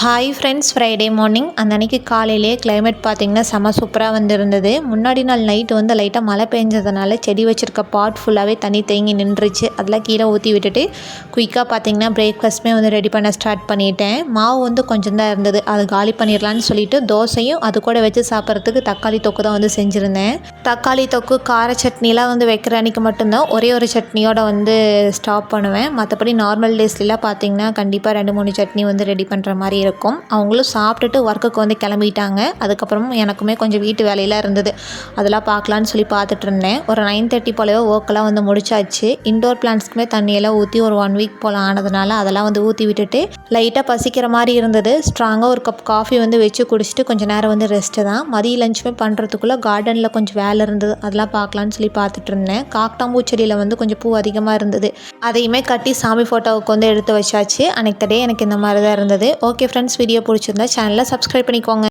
Hi friends, Friday morning அந்த அன்றைக்கி காலையிலே கிளைமேட் பார்த்திங்கன்னா செம சூப்பராக இருந்தது. முன்னாடி நாள் நைட்டு லைட்டாக மழை பெஞ்சதுனால செடி வச்சுருக்க பாட் ஃபுல்லாகவே தண்ணி தேங்கி நின்றுச்சு. அதெல்லாம் கீழே ஊற்றி விட்டுட்டு குயிக்காக பார்த்திங்கன்னா பிரேக்ஃபாஸ்ட்டுமே ரெடி பண்ண ஸ்டார்ட் பண்ணிட்டேன். மாவு கொஞ்சம் தான் இருந்தது, அது காலி பண்ணிடலான்னு சொல்லிட்டு தோசையும் அது கூட வச்சு சாப்பிட்றதுக்கு தக்காளி தொக்கு தான் செஞ்சுருந்தேன். தக்காளி தொக்கு கார சட்னிலாம் வைக்கிற அன்றைக்கி மட்டும்தான் ஒரே ஒரு சட்னியோட ஸ்டாப் பண்ணுவேன். மற்றபடி நார்மல் டேஸ்லாம் பார்த்திங்கன்னா கண்டிப்பாக 2-3 சட்னி ரெடி பண்ணுற மாதிரி இருக்கும். அவங்களும் சாப்பிட்டுட்டு ஒர்க்குக்கு கிளம்பிட்டாங்க. அதுக்கப்புறமும் எனக்குமே கொஞ்சம் வீட்டு வேலையெல்லாம் இருந்தது, அதெல்லாம் பார்க்கலான்னு சொல்லி பார்த்துட்டு இருந்தேன். ஒரு 9:30 போலவே ஒர்க்கெல்லாம் முடிச்சாச்சு. இன்டோர் பிளான்ட்ஸ்க்குமே தண்ணியெல்லாம் ஊற்றி ஒரு 1 வீக் போல் ஆனதுனால அதெல்லாம் ஊற்றி விட்டுட்டு லைட்டாக பசிக்கிற மாதிரி இருந்தது. ஸ்ட்ராங்காக ஒரு கப் காஃபி வச்சு குடிச்சிட்டு கொஞ்சம் நேரம் ரெஸ்ட்டு தான். மதிய லஞ்சுமே பண்ணுறதுக்குள்ளே கார்டனில் கொஞ்சம் வேலை இருந்தது, அதெல்லாம் பார்க்கலான்னு சொல்லி பார்த்துட்டு இருந்தேன். காக்டாம்பூ செடியில் கொஞ்சம் பூ அதிகமாக இருந்தது, அதையுமே கட்டி சாமி ஃபோட்டோவுக்கு எடுத்து வச்சாச்சு. அன்றைக்கு டே எனக்கு இந்த மாதிரி தான் இருந்தது. ஓகே ஃப்ரெண்ட்ஸ், வீடியோ பிடிச்சிருந்தா சேனலை சப்ஸ்கிரைப் பண்ணிக்கோங்க.